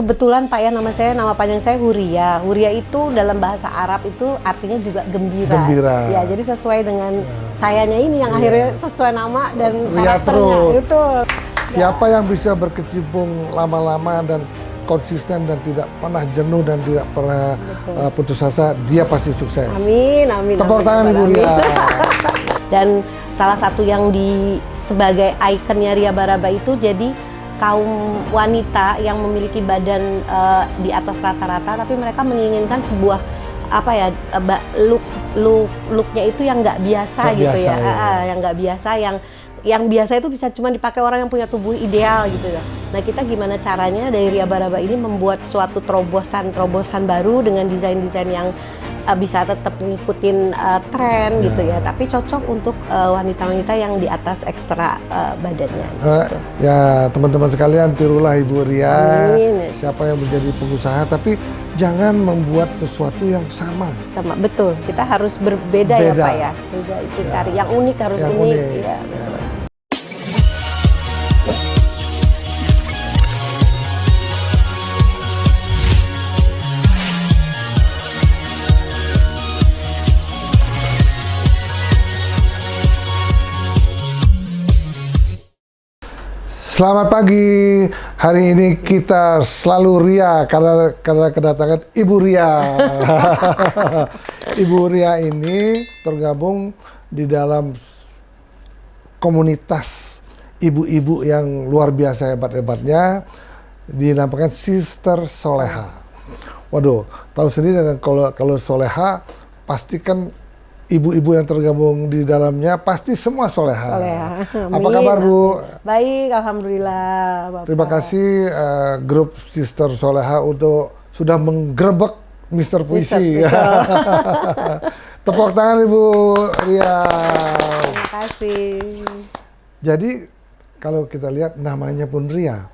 Kebetulan Pak ya, nama panjang saya Huria. Huria itu dalam bahasa Arab itu artinya juga gembira. Gembira. Ya, jadi sesuai dengan sayanya ini yang akhirnya sesuai nama dan Ria karakternya. Itu. Siapa yang bisa berkecimpung lama-lama dan konsisten dan tidak pernah jenuh dan tidak pernah putus asa, dia pasti sukses. Amin, amin. Tepuk tangan Ibu Ria. Dan salah satu yang sebagai ikonnya Ria Baraba itu jadi kaum wanita yang memiliki badan di atas rata-rata, tapi mereka menginginkan sebuah looknya itu yang nggak biasa gitu ya. Yang nggak biasa, yang biasa itu bisa cuma dipakai orang yang punya tubuh ideal gitu ya. Nah, kita gimana caranya dari Ria Baraba ini membuat suatu terobosan baru dengan desain-desain yang bisa tetap ngikutin tren gitu ya, tapi cocok untuk wanita-wanita yang di atas ekstra badannya. Gitu. Ya, teman-teman sekalian, tirulah Ibu Ria. Amin. Siapa yang menjadi pengusaha, tapi jangan membuat sesuatu yang sama. Sama, betul. Kita harus berbeda ya Pak ya. Beda itu cari yang unik, harus yang unik. unik. Ya, betul. Selamat pagi. Hari ini kita selalu ria karena kedatangan Ibu Ria. Ibu Ria ini tergabung di dalam komunitas ibu-ibu yang luar biasa hebat-hebatnya, dinamakan Sister Soleha. Waduh, tahu sendiri dengan kalau Soleha pasti kan ibu-ibu yang tergabung di dalamnya pasti semua soleha. Apa kabar Bu? Baik, alhamdulillah Bapak. Terima kasih grup Sister Soleha untuk sudah menggerebek Mr. Puisi. Tepuk tangan Ibu Ria. Terima kasih. Jadi kalau kita lihat namanya pun Ria,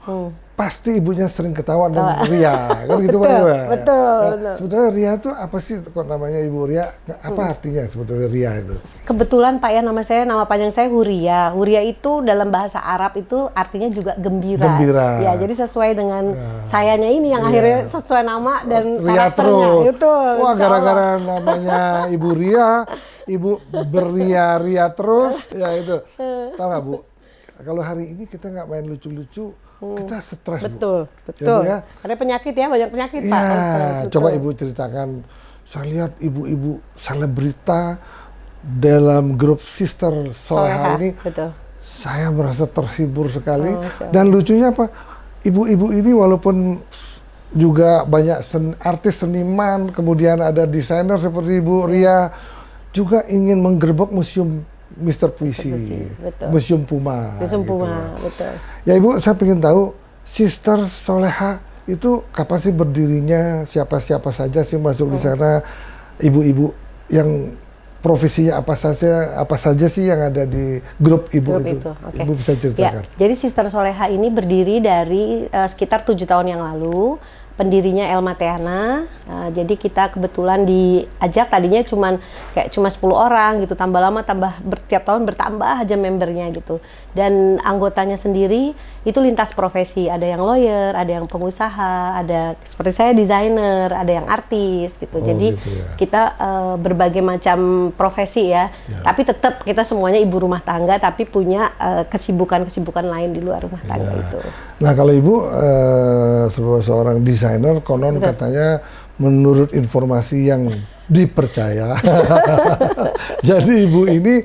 pasti ibunya sering ketawa dan Ria, kan gitu Pak Ibu? Betul. Sebetulnya Ria itu apa sih kok namanya Ibu Ria? Apa artinya sebetulnya Ria itu? Kebetulan Pak ya, nama panjang saya Huria. Huria itu dalam bahasa Arab itu artinya juga gembira. Gembira. Ya, jadi sesuai dengan sayanya ini yang akhirnya sesuai nama dan Ria karakternya. Itu. Wah, gara-gara namanya Ibu Ria, Ibu beria-ria terus, ya itu. Tahu nggak Bu? Kalau hari ini kita nggak main lucu-lucu, kita stres betul, Bu. betul. Ya, Ada penyakit ya, banyak penyakit ya, Pak. Stres, coba Ibu ceritakan. Saya lihat ibu-ibu selebrita dalam grup Sister Soleha ini, betul. saya merasa terhibur sekali. Dan lucunya apa? Ibu-ibu ini walaupun juga banyak artis seniman, kemudian ada desainer seperti Ibu Ria, juga ingin menggerebek museum Mr. Puisi, Museum Puma. Museum gitu. Puma, betul. Ya Ibu, saya ingin tahu Sister Soleha itu kapan sih berdirinya, siapa-siapa saja sih masuk di sana, ibu-ibu yang profesinya apa saja sih yang ada di grup Ibu itu. Okay. Ibu bisa ceritakan. Ya, jadi Sister Soleha ini berdiri dari sekitar 7 tahun yang lalu. Pendirinya Elma Teana. Jadi kita kebetulan diajak, tadinya cuma 10 orang gitu, tambah lama tiap tahun bertambah aja membernya gitu. Dan anggotanya sendiri itu lintas profesi, ada yang lawyer, ada yang pengusaha, ada seperti saya desainer, ada yang artis gitu. Jadi gitu ya. kita berbagai macam profesi ya. Tapi tetap kita semuanya ibu rumah tangga, tapi punya kesibukan-kesibukan lain di luar rumah tangga itu. Nah, kalau Ibu seorang desainer, konon katanya menurut informasi yang dipercaya, jadi Ibu ini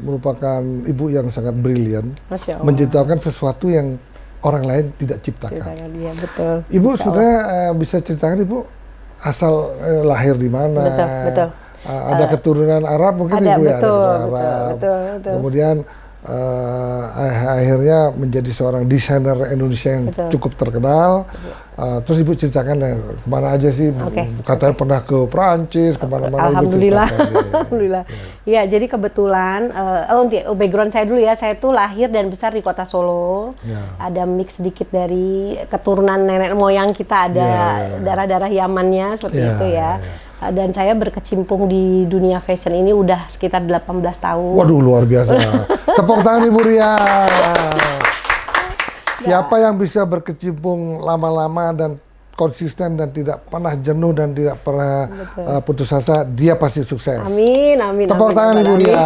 merupakan ibu yang sangat brilian, menciptakan sesuatu yang orang lain tidak ciptakan. Ya, betul. Ibu sudah bisa ceritakan Ibu asal lahir di mana? Betul. Ada keturunan Arab mungkin ada, Ibu ya? Betul, ada Arab. Betul. Kemudian akhirnya menjadi seorang desainer Indonesia yang cukup terkenal. Terus Ibu ceritakan kemana aja sih? Katanya pernah ke Perancis, kemana-mana. Alhamdulillah. Alhamdulillah. Ya, jadi kebetulan, background saya dulu ya, saya tuh lahir dan besar di kota Solo. Ada mix sedikit dari keturunan nenek moyang kita, ada darah-darah Yamannya seperti itu ya. Dan saya berkecimpung di dunia fashion ini udah sekitar 18 tahun. Waduh, luar biasa. Tepuk tangan Ibu Ria. Siapa yang bisa berkecimpung lama-lama dan konsisten dan tidak pernah jenuh dan tidak pernah putus asa, dia pasti sukses. Amin, amin. Tepuk amin, tangan Ibu amin. Ria.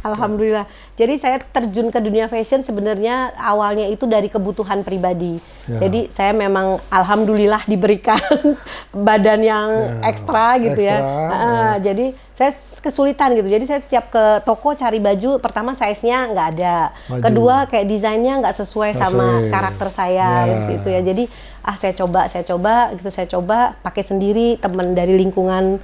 Alhamdulillah. Jadi saya terjun ke dunia fashion sebenarnya awalnya itu dari kebutuhan pribadi. Ya. Jadi saya memang alhamdulillah diberikan badan yang ekstra gitu ya. Jadi saya kesulitan gitu. Jadi saya tiap ke toko cari baju, pertama size-nya nggak ada. Kedua kayak desainnya nggak sesuai sama karakter saya gitu ya. Jadi saya coba gitu, saya coba pakai sendiri, teman dari lingkungan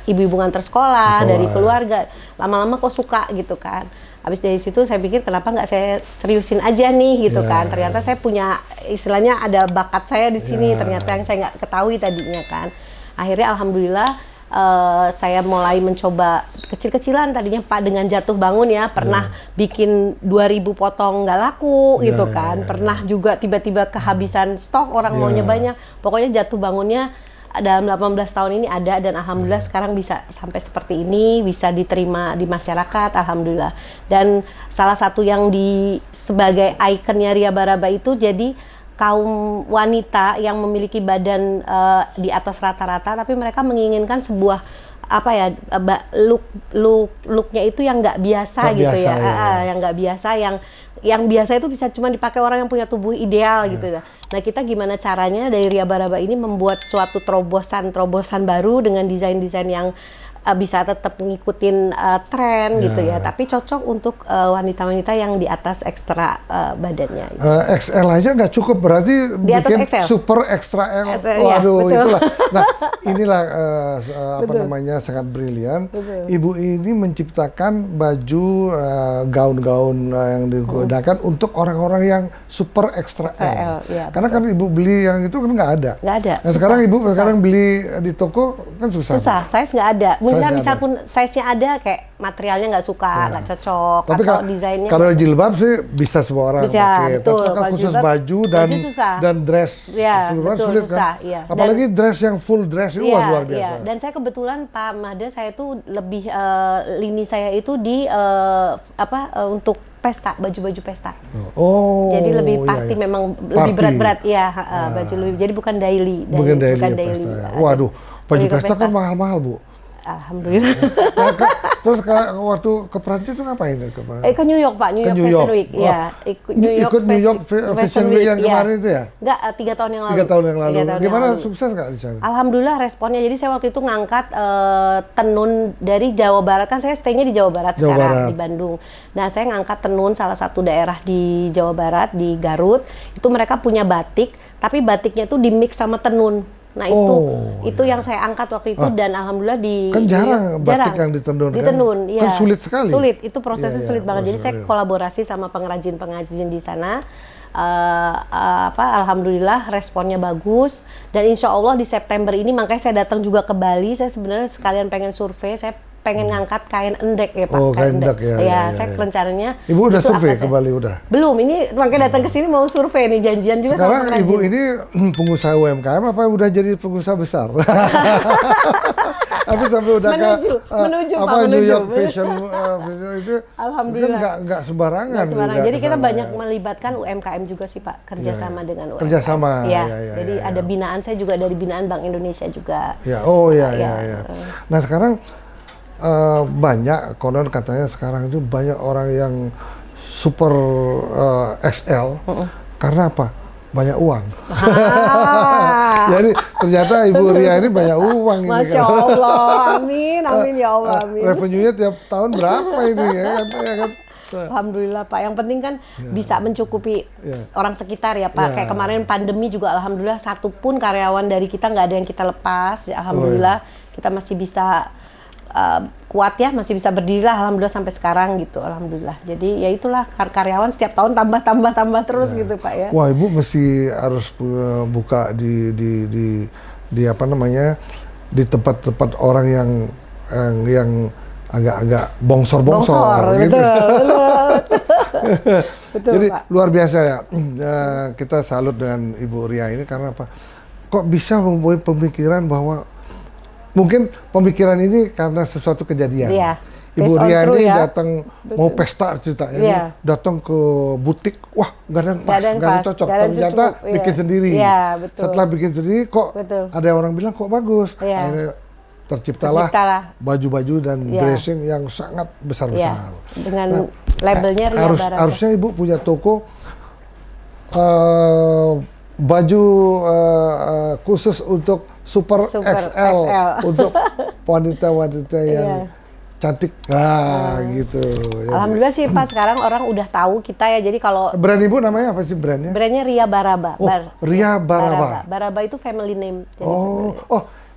ibu-ibu nganter sekolah, dari keluarga, lama-lama kok suka gitu kan. Habis dari situ saya pikir kenapa nggak saya seriusin aja nih gitu kan. Ternyata saya punya istilahnya ada bakat saya di sini, ternyata yang saya nggak ketahui tadinya kan. Akhirnya alhamdulillah saya mulai mencoba kecil-kecilan, tadinya Pak dengan jatuh bangun ya, pernah bikin 2000 potong nggak laku gitu kan, pernah juga tiba-tiba kehabisan stok, orang maunya banyak, pokoknya jatuh bangunnya dalam 18 tahun ini ada, dan alhamdulillah sekarang bisa sampai seperti ini, bisa diterima di masyarakat, alhamdulillah. Dan salah satu yang sebagai ikonnya Ria Baraba itu jadi kaum wanita yang memiliki badan di atas rata-rata, tapi mereka menginginkan sebuah looknya itu yang nggak biasa gitu ya, yang nggak biasa, yang biasa itu bisa cuma dipakai orang yang punya tubuh ideal gitu ya. Nah, kita gimana caranya dari Ria Baraba ini membuat suatu terobosan baru dengan desain-desain yang bisa tetap ngikutin tren gitu ya, tapi cocok untuk wanita-wanita yang di atas ekstra badannya. Gitu. XL aja nggak cukup, berarti di atas bikin XL. super extra L. XL, Waduh, ya, inilah. Nah, inilah apa namanya, sangat brilian. Ibu ini menciptakan baju gaun-gaun yang digunakan untuk orang-orang yang super extra L. Ya, karena kan ibu beli yang itu kan nggak ada. Nggak ada. Nah, sekarang ibu sekarang beli di toko kan susah. Susah, size nggak ada. Misal pun size-nya ada, kayak materialnya nggak suka, nggak cocok, tapi atau desainnya. Kalau jilbab sih bisa semua orang pakai. Betul. Tapi kan khusus jilbab, baju dan dress keseluruhan sulit kan. Iya. Apalagi dress yang full dress itu luar biasa. Iya. Dan saya kebetulan Pak Mada, saya tuh lebih lini saya itu di untuk pesta, baju-baju pesta. Oh. Jadi lebih party, memang lebih berat-berat ya, baju lebih. Jadi bukan daily. Bukan daily. Pesta, ya. Waduh, baju pesta kan mahal-mahal, Bu. Alhamdulillah. Terus waktu ke Prancis tuh ngapain? Ke New York, Pak. New York Fashion Week. Ya, ikut New York Fashion Week yang kemarin itu ya? Enggak, 3 tahun yang lalu. 3 tahun yang lalu. Gimana, sukses nggak di sana? Alhamdulillah responnya. Jadi saya waktu itu ngangkat tenun dari Jawa Barat. Kan saya stay-nya di Jawa Barat sekarang, di Bandung. Nah, saya ngangkat tenun salah satu daerah di Jawa Barat, di Garut. Itu mereka punya batik, tapi batiknya itu di-mix sama tenun. Nah, itu yang saya angkat waktu itu, dan alhamdulillah kan jarang batik yang ditenun kan sulit sekali. Sulit, itu prosesnya sulit banget. Jadi saya kolaborasi sama pengrajin-pengrajin di sana. Alhamdulillah responnya bagus, dan insya Allah di September ini, makanya saya datang juga ke Bali. Saya sebenarnya sekalian pengen survei, saya pengen ngangkat kain endek ya Pak. Oh, kain endek ya. Saya rencananya. Ibu udah survei ke Bali udah? Belum, ini makanya datang ke sini mau survei nih, janjian juga sekarang sama pengrajin. Ibu ini pengusaha UMKM apa udah jadi pengusaha besar? Tapi sampai udah menuju New York Fashion itu alhamdulillah kan nggak sembarangan. Jadi kita banyak melibatkan UMKM juga sih Pak, kerjasama dengan UMKM. Kerjasama. Jadi ada binaan, saya juga dari binaan Bank Indonesia juga. Iya. Nah, sekarang banyak, konon katanya sekarang itu banyak orang yang super XL karena apa? Banyak uang. Jadi ternyata Ibu Ria ini banyak uang. Masya Allah, amin ya Allah, amin. Revenue-nya tiap tahun berapa ini ya kan? Alhamdulillah Pak, yang penting kan bisa mencukupi orang sekitar ya Pak. Kayak kemarin pandemi juga alhamdulillah satu pun karyawan dari kita nggak ada yang kita lepas. Alhamdulillah kita masih bisa kuat ya, masih bisa berdiri lah alhamdulillah sampai sekarang gitu, alhamdulillah. Jadi ya itulah, karyawan setiap tahun tambah terus gitu Pak ya. Wah, Ibu mesti harus buka di apa namanya, di tempat-tempat orang yang agak-agak bongsor gitu. Betul, jadi Pak. Luar biasa ya. Kita salut dengan Ibu Ria ini karena apa? Kok bisa mempunyai pemikiran bahwa mungkin pemikiran ini karena sesuatu kejadian Ibu Based on Ria true ini ya. datang mau pesta ceritanya, Iya. datang ke butik, wah nggak ada yang pas, Nggak ada yang nggak ada yang pas, cocok. nggak ada yang Ternyata cukup, iya. bikin sendiri. Iya, betul. Setelah bikin sendiri kok Betul. ada orang bilang kok bagus. Iya. Akhirnya terciptalah baju-baju dan Iya. dressing yang sangat besar-besar. Dengan labelnya Ria Baraba. Harusnya Ibu punya toko baju khusus untuk Super XL. Untuk wanita-wanita yang cantik, gitu. Alhamdulillah sih Pak, sekarang orang udah tahu kita ya. Jadi kalau brand Ibu namanya apa sih brandnya? brandnya Ria Baraba. Oh, Ria Baraba. Baraba itu family name. Jadi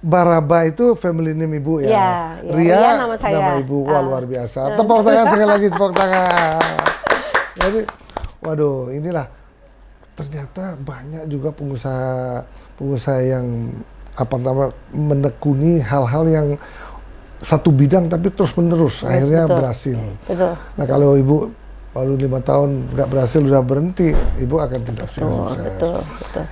Baraba itu family name Ibu ya. Iya, Ria nama saya. Nama Ibu, wah luar biasa. Tepuk tangan sekali lagi, tepuk tangan. Jadi, waduh, inilah ternyata banyak juga pengusaha yang menekuni hal-hal yang satu bidang tapi terus menerus akhirnya berhasil. Betul. Nah kalau Ibu baru 5 tahun nggak berhasil udah berhenti, Ibu akan tidak sukses. Betul.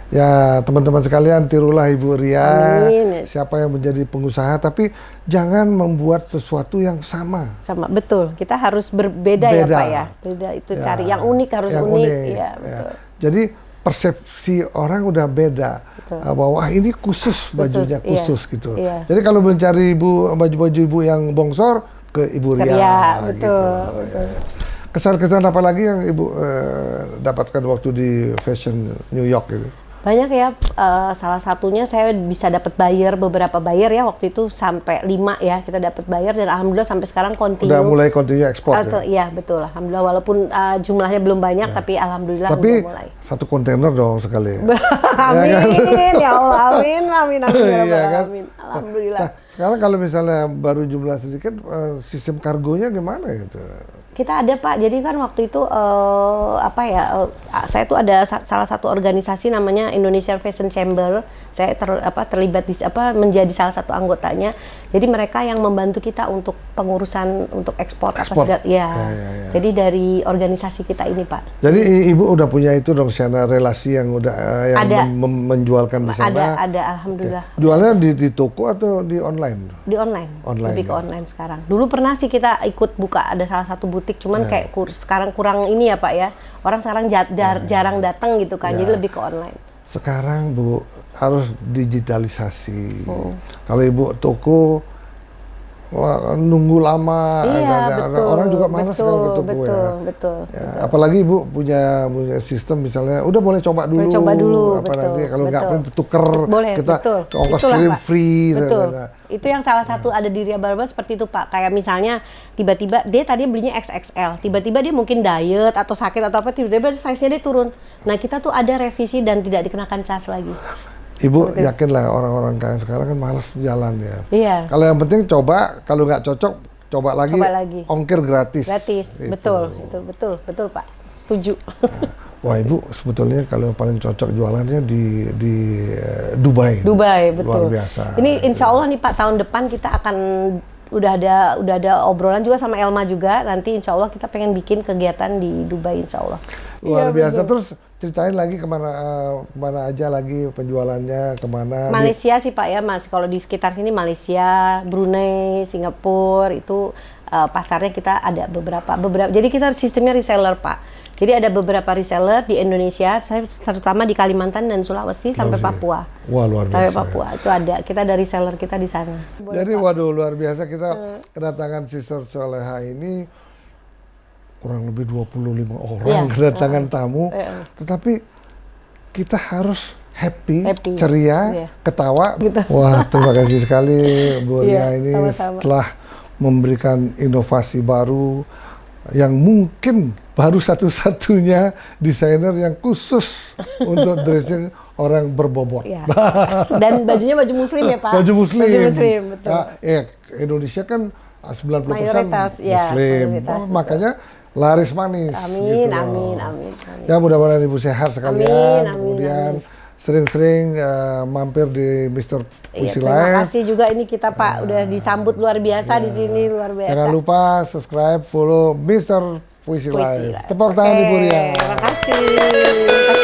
Ya teman-teman sekalian, tirulah Ibu Ria. Amin. Siapa yang menjadi pengusaha, tapi jangan membuat sesuatu yang sama. Sama, betul. Kita harus berbeda ya Pak ya. Beda itu cari yang unik, harus yang unik. unik. Iya, betul. Jadi persepsi orang udah beda. Bahwa ini khusus, bajunya khusus gitu. Iya. Jadi kalau mencari baju-baju Ibu yang bongsor ke Ibu Ria. Betul. Gitu. Ya. Kesan-kesan apa lagi yang Ibu dapatkan waktu di Fashion New York itu? Banyak ya, salah satunya saya bisa dapat beberapa buyer ya, waktu itu sampai 5 ya kita dapat buyer, dan alhamdulillah sampai sekarang continue. Udah mulai continue ekspor ya? Iya betul, alhamdulillah, walaupun jumlahnya belum banyak tapi alhamdulillah tapi udah mulai. satu kontainer dong sekali ya? Amin, ya Allah, amin, amin, amin, ya Iya Rabbal kan? alamin. Alhamdulillah. Nah, sekarang kalau misalnya baru jumlah sedikit, sistem kargonya gimana gitu? Kita ada Pak, jadi kan waktu itu saya tuh ada salah satu organisasi namanya Indonesian Fashion Chamber. Saya terlibat menjadi salah satu anggotanya. Jadi mereka yang membantu kita untuk pengurusan untuk ekspor. Ya. Jadi dari organisasi kita ini Pak. Jadi Ibu udah punya itu dong, sana relasi yang udah menjualkan di sana. Ada alhamdulillah. Okay. Jualnya di toko atau di online? Di online. Lebih ke online sekarang. Dulu pernah sih kita ikut buka ada salah satu butik, cuman kayak sekarang kurang ini ya Pak ya. Orang sekarang jarang datang gitu kan. Jadi lebih ke online. Sekarang Bu harus digitalisasi. Kalau Ibu toko nunggu lama, orang juga malas kalau ke toko betul. Apalagi Ibu punya sistem misalnya, udah boleh coba dulu, nanti kalau nggak tuker kita ongkos kirim free. Betul. Itu yang salah satu ada di Ria Baraba seperti itu Pak. Kayak misalnya tiba-tiba dia tadi belinya XXL, tiba-tiba dia mungkin diet atau sakit atau apa, tiba-tiba size-nya dia turun. Nah kita tuh ada revisi dan tidak dikenakan charge lagi. Ibu yakin lah orang-orang kayak sekarang kan malas jalan ya. Iya. Kalau yang penting coba, kalau nggak cocok coba lagi. Ongkir gratis. Gitu. Betul Pak. Setuju. Wah Ibu sebetulnya kalau paling cocok jualannya di Dubai. Betul. Luar biasa. Ini insya Allah nih Pak, tahun depan kita akan udah ada obrolan juga sama Elma juga. Nanti insya Allah kita pengen bikin kegiatan di Dubai insya Allah. Luar biasa. Betul. Terus ceritain lagi kemana aja lagi penjualannya, kemana? Malaysia sih Pak ya Mas. Kalau di sekitar sini Malaysia, Brunei, Singapura itu pasarnya kita ada beberapa. Jadi kita sistemnya reseller Pak. Jadi ada beberapa reseller di Indonesia, saya terutama di Kalimantan dan Sulawesi sampai Papua. Wah luar biasa. Sampai Papua itu ada, kita ada reseller kita di sana. Jadi waduh luar biasa, kita kedatangan Sister Soleha ini kurang lebih 25 orang kedatangan tamu, tetapi kita harus happy, ceria, ketawa. Gitu. Wah terima kasih sekali Bu Ria ini telah memberikan inovasi baru yang mungkin baru satu-satunya desainer yang khusus untuk dressing orang berbobot. Ya. Dan bajunya baju muslim ya Pak? Baju muslim. Betul. Indonesia kan 90% mayoritas, muslim. Makanya laris manis. Amin, gitu amin. Ya mudah-mudahan Ibu sehat sekalian. Amin, kemudian sering-sering mampir di Mr. Puisi Live. Terima kasih juga ini kita Pak udah disambut luar biasa di sini, luar biasa. Jangan lupa subscribe, follow Mr. Puisi Live. Tepuk tangan Ibu Ria. Terima kasih.